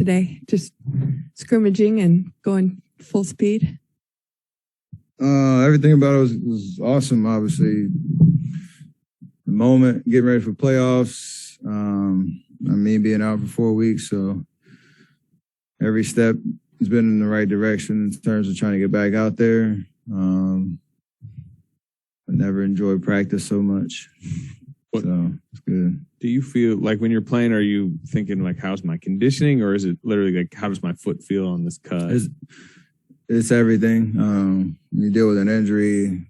today? Just scrimmaging and going full speed? Everything about it was awesome, obviously. The moment, getting ready for playoffs, me being out for 4 weeks, so every step has been in the right direction in terms of trying to get back out there. I never enjoyed practice so much. So it's good. Do you feel like when you're playing, are you thinking like, how's my conditioning, or is it literally like, how does my foot feel on this cut? It's everything. When you deal with an injury,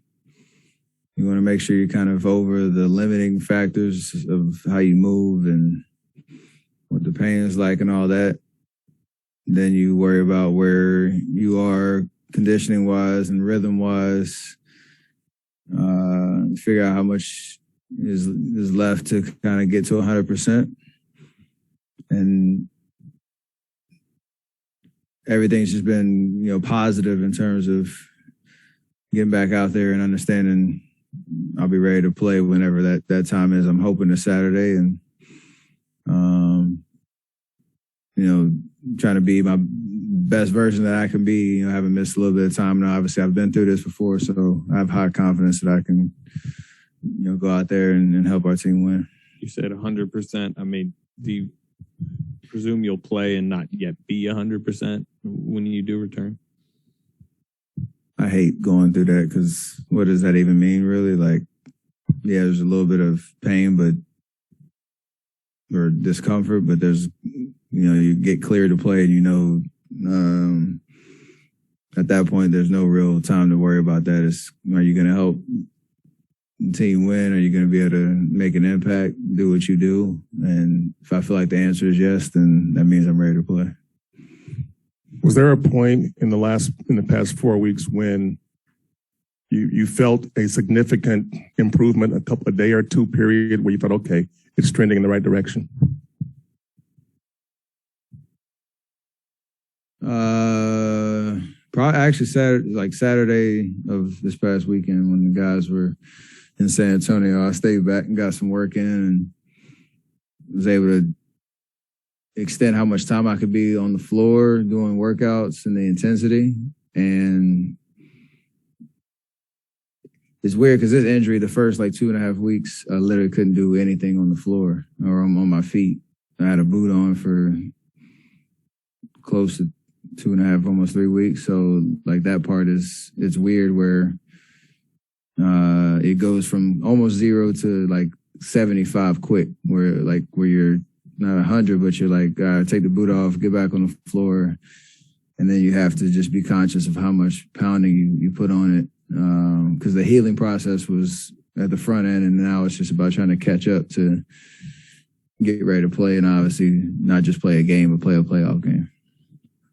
you want to make sure you're kind of over the limiting factors of how you move and what the pain is like and all that. Then you worry about where you are conditioning-wise and rhythm-wise. Figure out how much is left to kind of get to 100%. And everything's just been, positive in terms of getting back out there and understanding I'll be ready to play whenever that time is. I'm hoping it's Saturday and, trying to be my best version that I can be. I haven't missed a little bit of time now. Obviously, I've been through this before, so I have high confidence that I can, go out there and help our team win. You said 100%. I mean, do you presume you'll play and not yet be 100% when you do return? I hate going through that because what does that even mean, really? Like, yeah, there's a little bit of pain, or discomfort, but there's, you get clear to play and at that point, there's no real time to worry about that. Are you going to help the team win? Are you going to be able to make an impact, do what you do? And if I feel like the answer is yes, then that means I'm ready to play. Was there a point in the past 4 weeks when you felt a significant improvement, a day or two period where you thought, okay, it's trending in the right direction? Probably actually Saturday of this past weekend when the guys were in San Antonio. I stayed back and got some work in and was able to extend how much time I could be on the floor doing workouts and the intensity. And it's weird because this injury, the first 2.5 weeks, I literally couldn't do anything on the floor or on my feet. I had a boot on for close to 2.5, almost 3 weeks. So that part it's weird where it goes from almost 0 to 75 quick, where you're not 100, but you're take the boot off, get back on the floor, and then you have to just be conscious of how much pounding you put on it, because the healing process was at the front end, and now it's just about trying to catch up to get ready to play, and obviously not just play a game, but play a playoff game.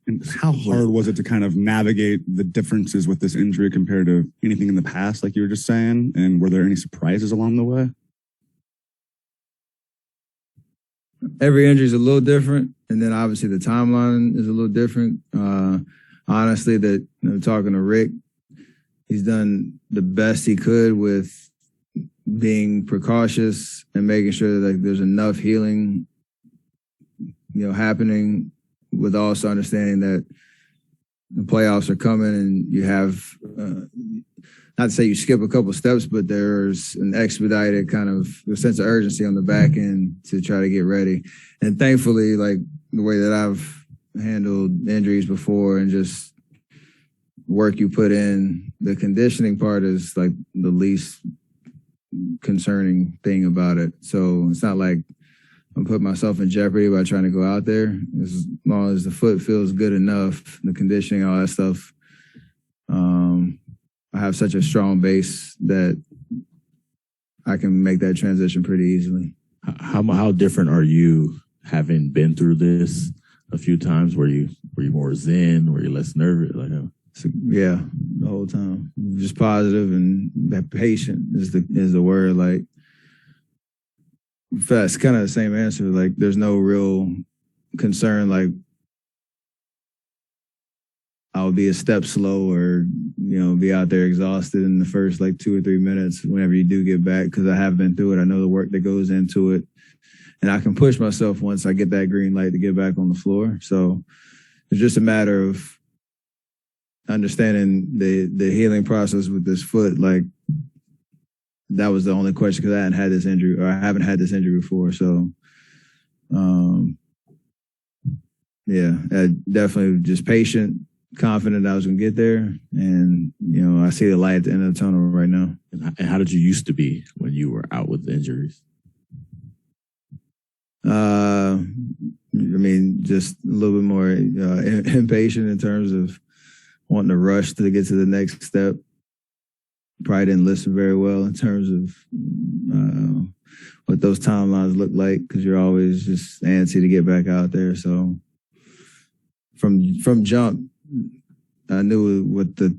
And how hard was it to kind of navigate the differences with this injury compared to anything in the past, like you were just saying? And were there any surprises along the way? Every injury is a little different, and then obviously the timeline is a little different. Honestly, talking to Rick, he's done the best he could with being precautious and making sure that there's enough healing, happening, with also understanding that the playoffs are coming and you have, not to say you skip a couple steps, but there's an expedited kind of a sense of urgency on the back end to try to get ready. And thankfully, the way that I've handled injuries before and just work you put in, the conditioning part is the least concerning thing about it. So it's not like I'm putting myself in jeopardy by trying to go out there. As long as the foot feels good enough, the conditioning, all that stuff, I have such a strong base that I can make that transition pretty easily. How different are you having been through this a few times? Were you more zen? Were you less nervous? Yeah, the whole time. Just positive and patient is the word. That's kind of the same answer. There's no real concern. I'll be a step slow or, be out there exhausted in the first like 2 or 3 minutes whenever you do get back, because I have been through it. I know the work that goes into it, and I can push myself once I get that green light to get back on the floor. So it's just a matter of understanding the healing process with this foot. Like, that was the only question, because I haven't had this injury before. So, definitely just patient, confident I was going to get there. And, I see the light at the end of the tunnel right now. And how did you used to be when you were out with injuries? Just a little bit more impatient in terms of wanting to rush to get to the next step. Probably didn't listen very well in terms of what those timelines look like, because you're always just antsy to get back out there. So from jump, I knew what the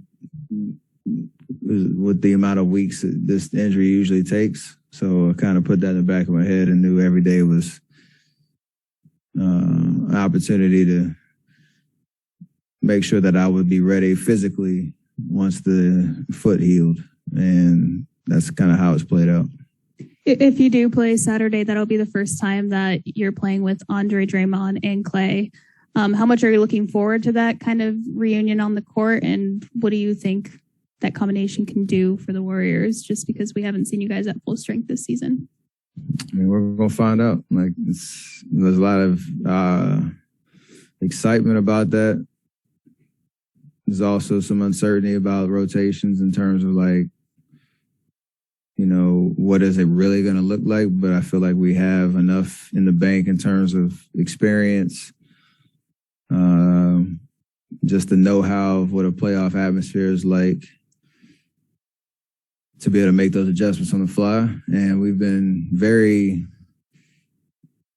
amount of weeks that this injury usually takes. So I kind of put that in the back of my head and knew every day was an opportunity to make sure that I would be ready physically once the foot healed. And that's kind of how it's played out. If you do play Saturday, that'll be the first time that you're playing with Andre, Draymond, and Clay. How much are you looking forward to that kind of reunion on the court? And what do you think that combination can do for the Warriors, just because we haven't seen you guys at full strength this season? We're going to find out. Like, there's a lot of excitement about that. There's also some uncertainty about rotations in terms of, like, what is it really going to look like? But I feel like we have enough in the bank in terms of experience, just the know-how of what a playoff atmosphere is like, to be able to make those adjustments on the fly. And we've been very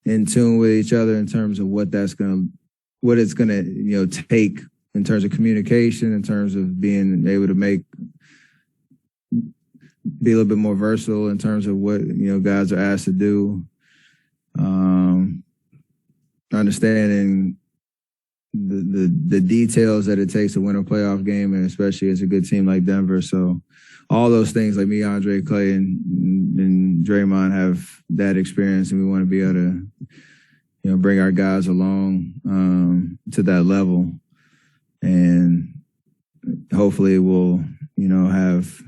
in tune with each other in terms of what it's going to, take in terms of communication, in terms of being able to be a little bit more versatile in terms of what, guys are asked to do. Understanding the details that it takes to win a playoff game, and especially as a good team like Denver. So all those things, like me, Andre, Clay, and Draymond have that experience, and we want to be able to, bring our guys along to that level. And hopefully we'll, have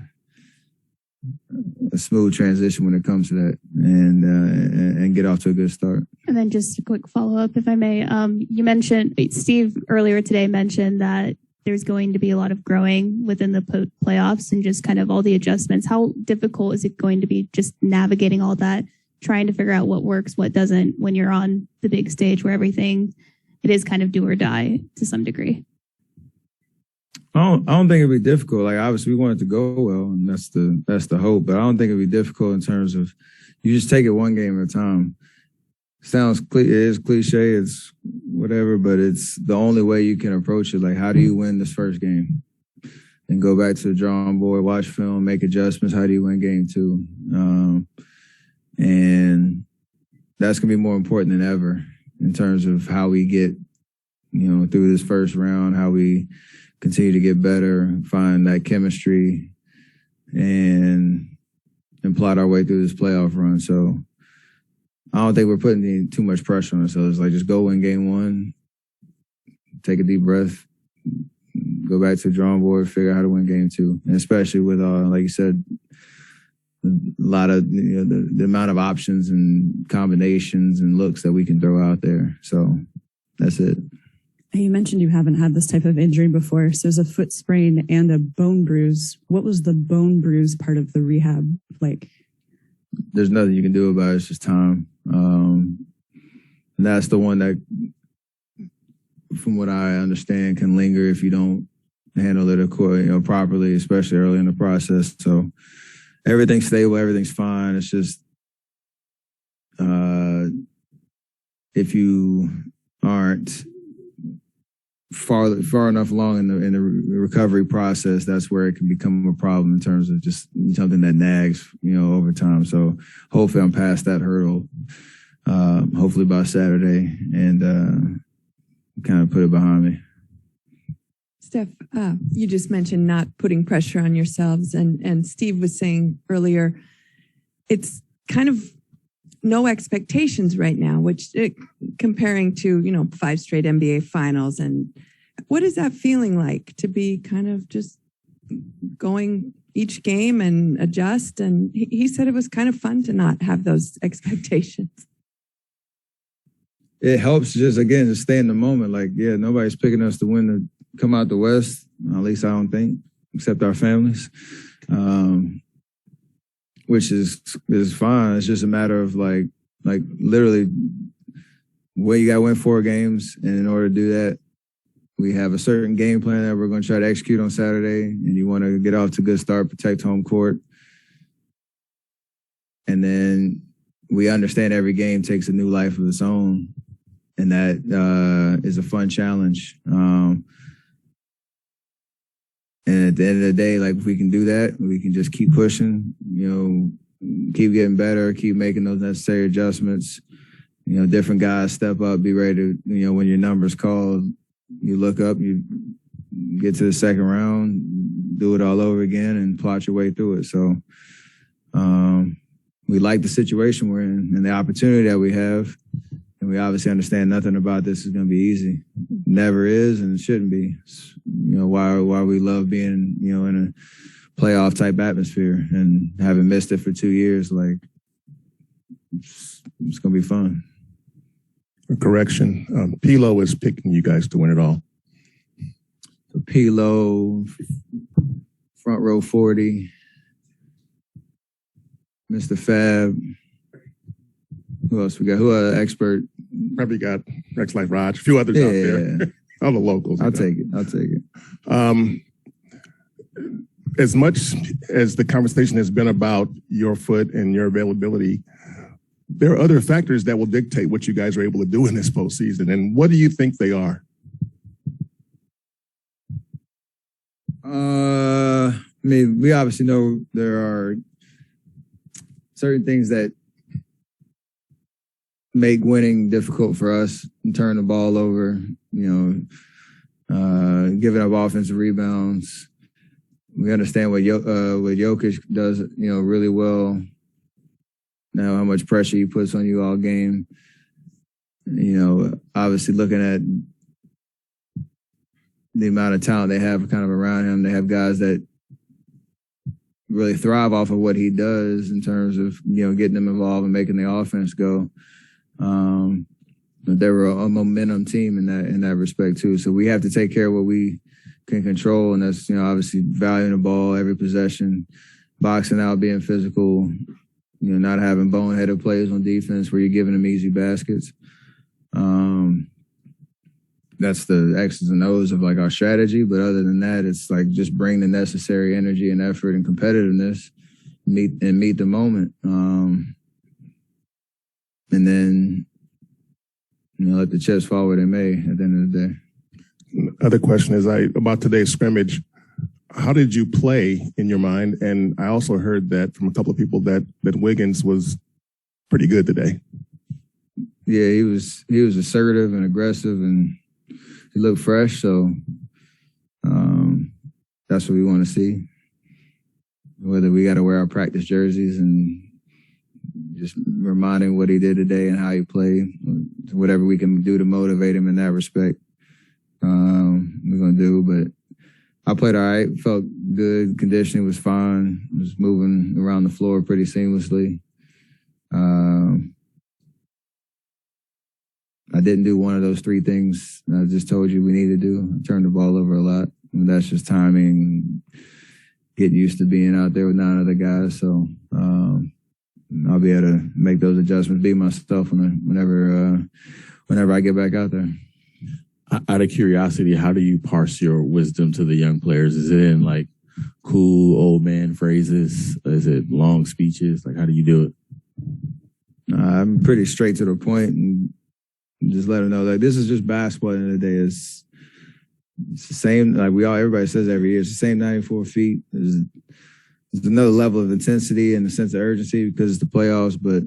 a smooth transition when it comes to that, and get off to a good start. And then just a quick follow-up, if I may. You mentioned, Steve earlier today mentioned that there's going to be a lot of growing within the playoffs and just kind of all the adjustments. How difficult is it going to be just navigating all that, trying to figure out what works, what doesn't, when you're on the big stage where it is kind of do or die to some degree? I don't think it'd be difficult. Like, obviously we want it to go well, and that's the hope. But I don't think it'd be difficult in terms of, you just take it one game at a time. It is cliche, it's whatever, but it's the only way you can approach it. Like, how do you win this first game? And go back to the drawing board, watch film, make adjustments. How do you win game 2? And that's gonna be more important than ever in terms of how we get, through this first round, how we continue to get better, find that chemistry, and plot our way through this playoff run. So I don't think we're putting too much pressure on ourselves. Like, just go win game 1, take a deep breath, go back to the drawing board, figure out how to win game 2. And especially with, like you said, a lot of, the amount of options and combinations and looks that we can throw out there. So that's it. You mentioned you haven't had this type of injury before. So there's a foot sprain and a bone bruise. What was the bone bruise part of the rehab like? There's nothing you can do about it. It's just time. And that's the one that, from what I understand, can linger if you don't handle it properly, especially early in the process. So everything's stable, everything's fine. It's just if you aren't far enough along in the recovery process, that's where it can become a problem in terms of just something that nags, over time. So hopefully I'm past that hurdle, hopefully by Saturday, and kind of put it behind me. Steph, you just mentioned not putting pressure on yourselves, and Steve was saying earlier, it's kind of no expectations right now, which comparing to 5 straight NBA finals. And what is that feeling like to be kind of just going each game and adjust? And he said it was kind of fun to not have those expectations. It helps just stay in the moment. Like, yeah, nobody's picking us to win the come out the West. At least I don't think, except our families, which is fine. It's just a matter of like literally, well, you got to win 4 games, and in order to do that, we have a certain game plan that we're going to try to execute on Saturday, and you want to get off to a good start, protect home court, and then we understand every game takes a new life of its own. And that is a fun challenge. And at the end of the day, like if we can do that, we can just keep pushing, keep getting better, keep making those necessary adjustments. Different guys step up, be ready to, when your number's called, you look up, you get to the second round, do it all over again and plot your way through it. So we like the situation we're in and the opportunity that we have. And we obviously understand nothing about this is going to be easy. Never is, and it shouldn't be. It's, why we love being, in a playoff type atmosphere and having missed it for 2 years. Like, it's going to be fun. Correction. Pilo is picking you guys to win it all. So Pilo, front row 40, Mr. Fab. Who else we got? Who are expert? Probably got Rex Life Raj, a few others out there. All the locals. I'll take it. As much as the conversation has been about your foot and your availability, there are other factors that will dictate what you guys are able to do in this postseason. And what do you think they are? We obviously know there are certain things that make winning difficult for us and turn the ball over, giving up offensive rebounds. We understand what Jokic does, really well. Now how much pressure he puts on you all game. Obviously looking at the amount of talent they have kind of around him. They have guys that really thrive off of what he does in terms of, getting them involved and making the offense go. But they were a momentum team in that respect too. So we have to take care of what we can control, and that's obviously valuing the ball every possession, boxing out, being physical, not having boneheaded plays on defense where you're giving them easy baskets. That's the X's and O's of like our strategy. But other than that, it's like just bring the necessary energy and effort and competitiveness, meet the moment. And then, let the chips fall where they may at the end of the day. Other question is about today's scrimmage. How did you play in your mind? And I also heard that from a couple of people that Wiggins was pretty good today. Yeah, he was assertive and aggressive, and he looked fresh. So that's what we want to see. Whether we got to wear our practice jerseys and just reminding what he did today and how he played, whatever we can do to motivate him in that respect, we're going to do. But I played all right, felt good, conditioning was fine, was moving around the floor pretty seamlessly. I didn't do one of those 3 things I just told you we need to do. I turned the ball over a lot. And that's just timing, getting used to being out there with 9 other guys. So I'll be able to make those adjustments, be myself whenever I get back out there. Out of curiosity, how do you parse your wisdom to the young players? Is it in like cool old man phrases? Is it long speeches? Like, how do you do it? I'm pretty straight to the point and just let them know that this is just basketball at the end of the day. It's the same, like everybody says every year, it's the same 94 feet. There's another level of intensity and a sense of urgency because it's the playoffs, but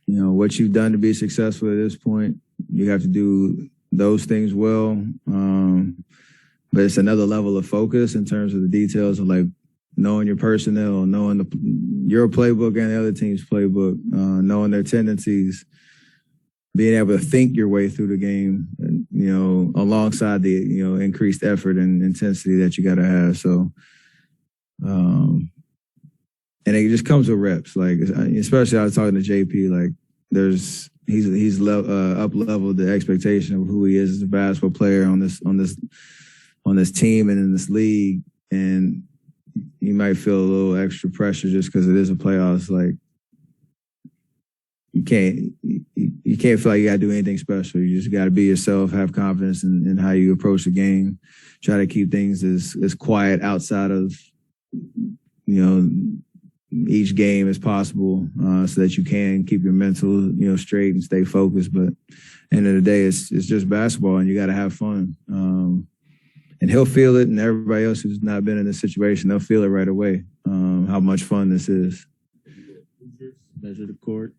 what you've done to be successful at this point, you have to do those things well. but it's another level of focus in terms of the details of like knowing your personnel, knowing your playbook and the other team's playbook, knowing their tendencies, being able to think your way through the game, and, alongside the, increased effort and intensity that you got to have. So, and it just comes with reps. Like, especially I was talking to JP, like he's up leveled the expectation of who he is as a basketball player on this team and in this league. And you might feel a little extra pressure just because it is a playoffs. Like, you can't feel like you got to do anything special. You just got to be yourself, have confidence in how you approach the game, try to keep things as quiet outside of, each game as possible, so that you can keep your mental, straight and stay focused. But end of the day, it's just basketball, and you got to have fun. And he'll feel it, and everybody else who's not been in this situation, they'll feel it right away, how much fun this is. Measure the court.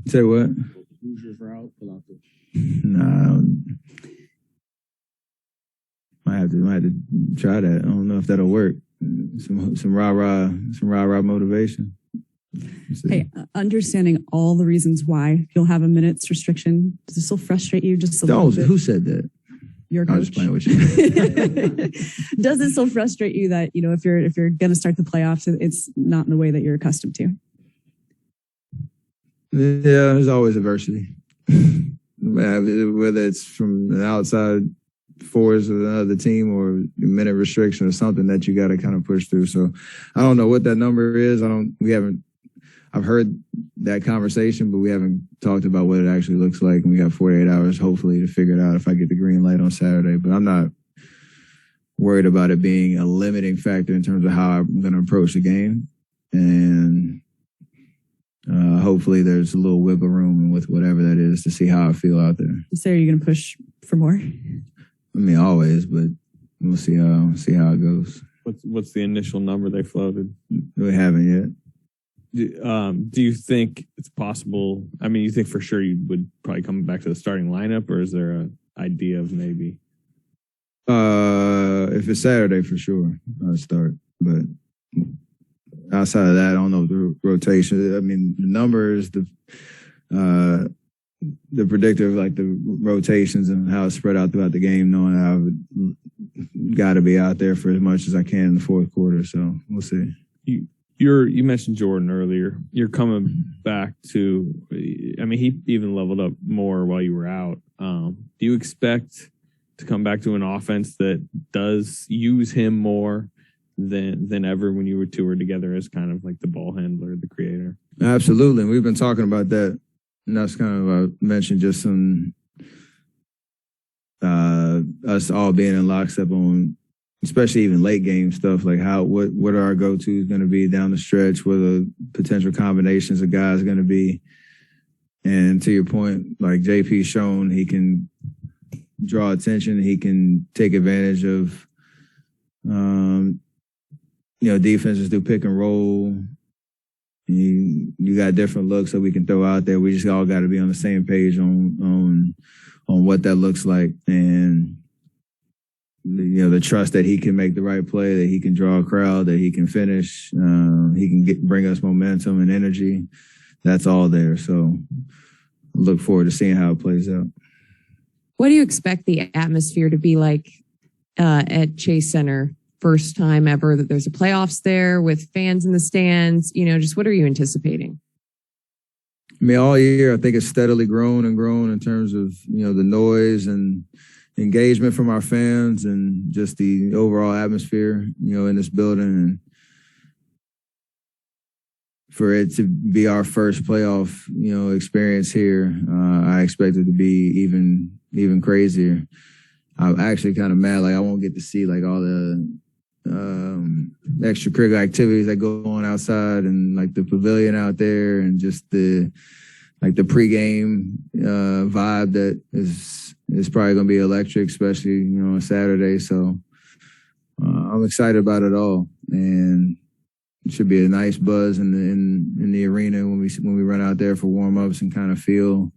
Say what? Hoosiers route. Pull out the. Nah, might have to try that. I don't know if that'll work. Some rah-rah motivation. Hey, understanding all the reasons why you'll have a minute's restriction, does this still frustrate you just a little bit? Who said that? Your I was coach. playing with you. Does it still frustrate you that, if you're going to start the playoffs, it's not in the way that you're accustomed to? Yeah, there's always adversity. Whether it's from an outside force of another team or minute restriction or something that you got to kind of push through. So I don't know what that number is. I've heard that conversation, but we haven't talked about what it actually looks like. And we got 48 hours, hopefully, to figure it out if I get the green light on Saturday. But I'm not worried about it being a limiting factor in terms of how I'm going to approach the game. And hopefully there's a little wiggle room with whatever that is to see how I feel out there. So are you going to push for more? I mean, always, but we'll see how it goes. What's the initial number they floated? We haven't yet. Do you think it's possible? I mean, you think for sure you would probably come back to the starting lineup, or is there an idea of maybe? If it's Saturday, for sure, I'll start. But outside of that, I don't know the rotation. I mean, the numbers, the predictor of like the rotations and how it's spread out throughout the game, knowing I've got to be out there for as much as I can in the fourth quarter. So we'll see. You mentioned Jordan earlier. You're coming back to, I mean, he even leveled up more while you were out. Do you expect to come back to an offense that does use him more than ever when you two were together as kind of like the ball handler, the creator? Absolutely. We've been talking about that. And that's kind of, I mentioned just some, us all being in lockstep on, especially even late game stuff, like what are our go-tos going to be down the stretch, what are the potential combinations of guys going to be. And to your point, like JP's shown, he can draw attention. He can take advantage of, defenses do pick and roll. You got different looks that we can throw out there. We just all got to be on the same page on what that looks like, and the trust that he can make the right play, that he can draw a crowd, that he can finish, he can bring us momentum and energy. That's all there. So I look forward to seeing how it plays out. What do you expect the atmosphere to be like at Chase Center? First time ever that there's a playoffs there with fans in the stands. Just what are you anticipating? I mean, all year, I think it's steadily grown and grown in terms of, the noise and engagement from our fans and just the overall atmosphere, in this building. And for it to be our first playoff, experience here, I expect it to be even crazier. I'm actually kind of mad. Like, I won't get to see like all the extracurricular activities that go on outside and like the pavilion out there and just the pregame vibe that is probably going to be electric, especially, on Saturday. So I'm excited about it all, and it should be a nice buzz in the arena when we run out there for warm-ups and kind of feel,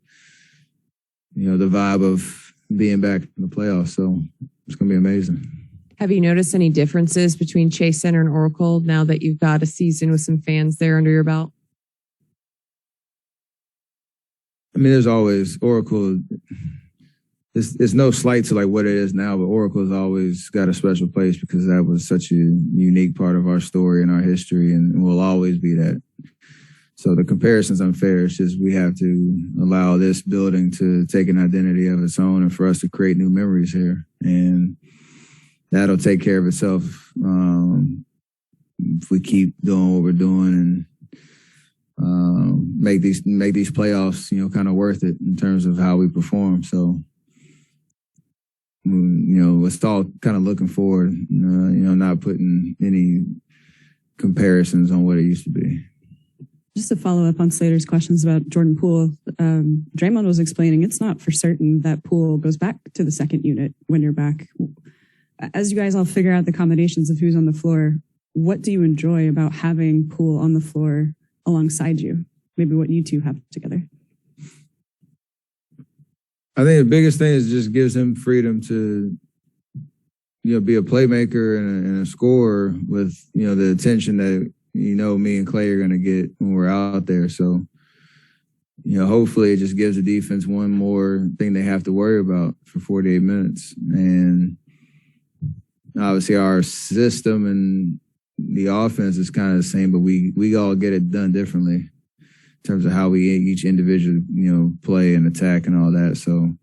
the vibe of being back in the playoffs. So it's going to be amazing. Have you noticed any differences between Chase Center and Oracle now that you've got a season with some fans there under your belt? I mean, there's always Oracle. It's no slight to like what it is now, but Oracle's always got a special place because that was such a unique part of our story and our history, and will always be that. So the comparison's unfair. It's just we have to allow this building to take an identity of its own and for us to create new memories here. And that'll take care of itself if we keep doing what we're doing and make these playoffs, kind of worth it in terms of how we perform. So, it's all kind of looking forward, not putting any comparisons on what it used to be. Just to follow up on Slater's questions about Jordan Poole, Draymond was explaining it's not for certain that Poole goes back to the second unit when you're back. As you guys all figure out the combinations of who's on the floor, what do you enjoy about having Poole on the floor alongside you? Maybe what you two have together. I think the biggest thing is just gives him freedom to, be a playmaker and a scorer with, the attention that, me and Clay are going to get when we're out there. So, hopefully it just gives the defense one more thing they have to worry about for 48 minutes. And obviously our system and the offense is kind of the same, but we all get it done differently in terms of how we each individual, play and attack and all that. So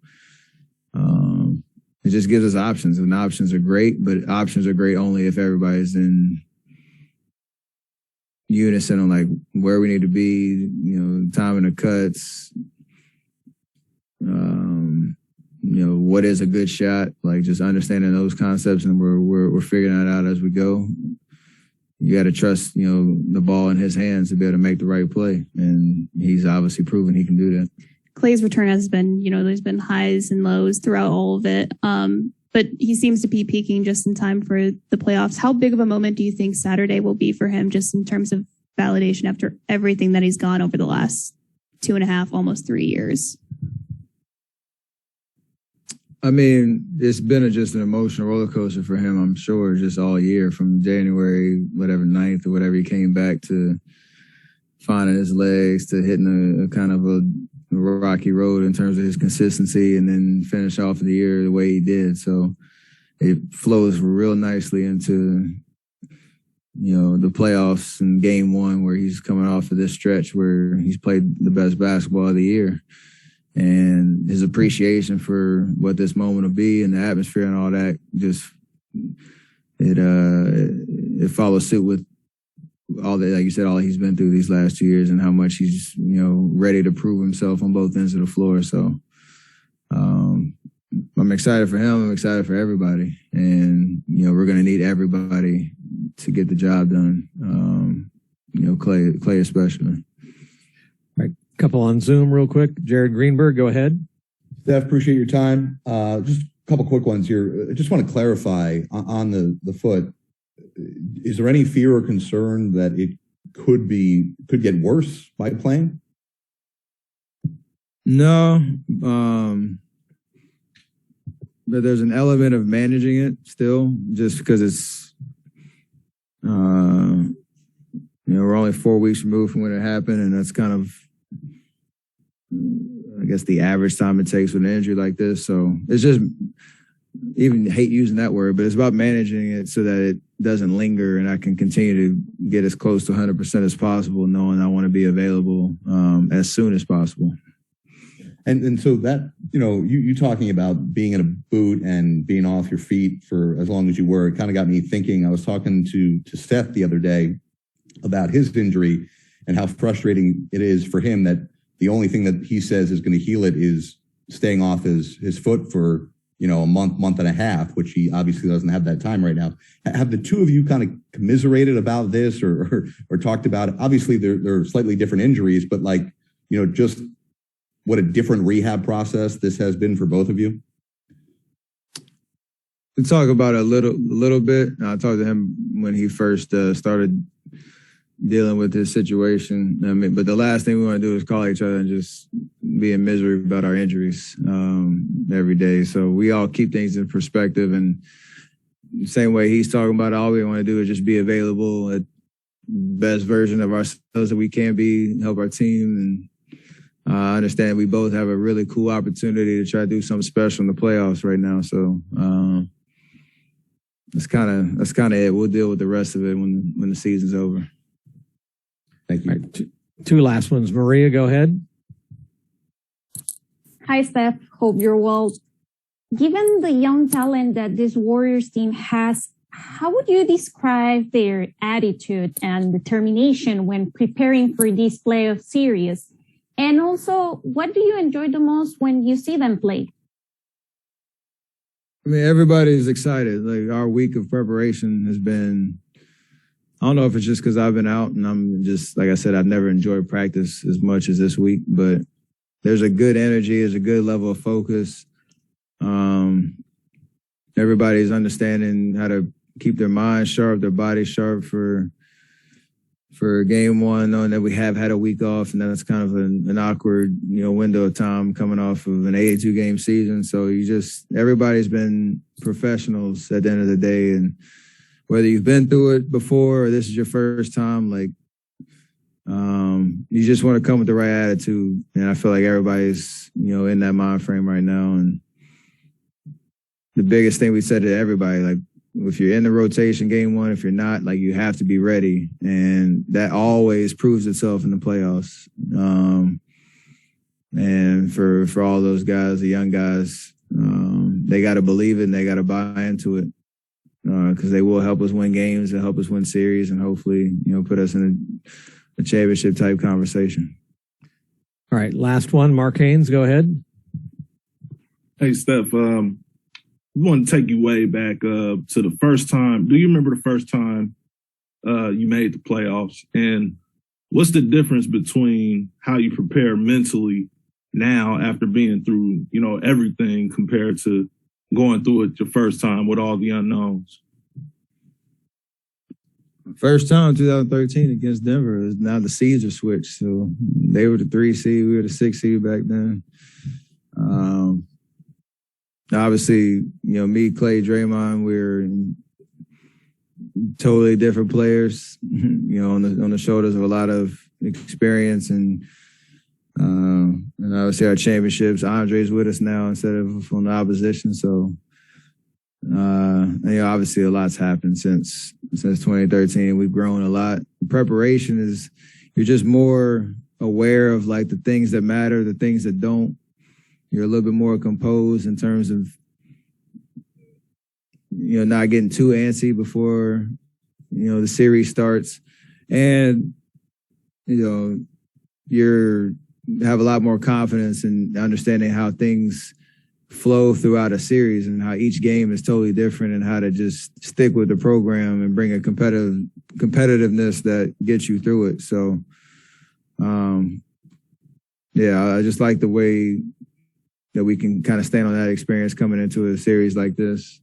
it just gives us options, and options are great, but options are great only if everybody's in unison on like where we need to be, timing the cuts, what is a good shot, like just understanding those concepts, and we're figuring that out as we go. You got to trust, the ball in his hands to be able to make the right play, and he's obviously proven he can do that. Clay's return has been, there's been highs and lows throughout all of it. But he seems to be peaking just in time for the playoffs. How big of a moment do you think Saturday will be for him just in terms of validation after everything that he's gone over the last 2.5, almost 3 years? I mean, it's been just an emotional roller coaster for him, I'm sure, just all year from January, 9th or whatever he came back to finding his legs to hitting a kind of a rocky road in terms of his consistency and then finish off the year the way he did. So it flows real nicely into, the playoffs in game one where he's coming off of this stretch where he's played the best basketball of the year. And his appreciation for what this moment will be and the atmosphere and all that, just it follows suit with all that, like you said, all he's been through these last 2 years and how much he's, ready to prove himself on both ends of the floor. So I'm excited for him. I'm excited for everybody. And, we're going to need everybody to get the job done. Clay especially. Couple on Zoom real quick. Jared Greenberg, go ahead. Steph, appreciate your time. Just a couple quick ones here. I just want to clarify on the foot. Is there any fear or concern that it could get worse by playing? No. But there's an element of managing it still, just because it's, we're only 4 weeks removed from when it happened, and that's kind of, I guess, the average time it takes with an injury like this. So it's just, even hate using that word, but it's about managing it so that it doesn't linger and I can continue to get as close to 100% as possible, knowing I want to be available as soon as possible. And so that, you talking about being in a boot and being off your feet for as long as you were, it kind of got me thinking. I was talking to Steph the other day about his injury and how frustrating it is for him that the only thing that he says is going to heal it is staying off his foot for, a month and a half, which he obviously doesn't have that time right now. Have the two of you kind of commiserated about this or talked about it? Obviously they're slightly different injuries, but just what a different rehab process this has been for both of you? We talk about it a little bit. I talked to him when he first started dealing with this situation. But the last thing we want to do is call each other and just be in misery about our injuries every day. So we all keep things in perspective. And same way he's talking about, all we want to do is just be available at best version of ourselves that we can be, help our team. And I understand we both have a really cool opportunity to try to do something special in the playoffs right now. So that's kind of it. We'll deal with the rest of it when the season's over. Thank you. Right, two last ones. Maria, go ahead. Hi, Steph. Hope you're well. Given the young talent that this Warriors team has, how would you describe their attitude and determination when preparing for this playoff series? And also, what do you enjoy the most when you see them play? I mean, everybody's excited. Like, our week of preparation has been, I don't know if it's just because I've been out and I'm just, like I said, I've never enjoyed practice as much as this week, but there's a good energy, there's a good level of focus. Everybody's understanding how to keep their mind sharp, their body sharp for game one, knowing that we have had a week off, and then it's kind of an awkward, window of time coming off of an 82 game season. So everybody's been professionals at the end of the day, and whether you've been through it before or this is your first time, you just want to come with the right attitude. And I feel like everybody's, in that mind frame right now. And the biggest thing we said to everybody, if you're in the rotation game one, if you're not, you have to be ready. And that always proves itself in the playoffs. And for all those guys, the young guys, they got to believe it and they got to buy into it. Because they will help us win games and help us win series and hopefully, put us in a championship type conversation. All right, last one. Mark Haynes, go ahead. Hey, Steph, we want to take you way back to the first time. Do you remember the first time you made the playoffs? And what's the difference between how you prepare mentally now after being through, everything compared to going through it your first time with all the unknowns? First time, 2013 against Denver. Now the seeds are switched. So they were the 3 seed. We were the 6 seed back then. Obviously, me, Clay, Draymond, we're totally different players, on the shoulders of a lot of experience and obviously our championships. Andre's with us now instead of on the opposition. So, obviously a lot's happened since 2013. We've grown a lot. Preparation is, you're just more aware of the things that matter, the things that don't. You're a little bit more composed in terms of, not getting too antsy before, the series starts. And, you have a lot more confidence in understanding how things flow throughout a series and how each game is totally different and how to just stick with the program and bring a competitiveness that gets you through it. So, I just like the way that we can kind of stand on that experience coming into a series like this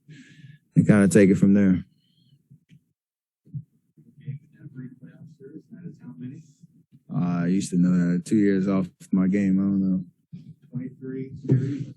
and kind of take it from there. I used to know that. 2 years off my game. I don't know. 23 series.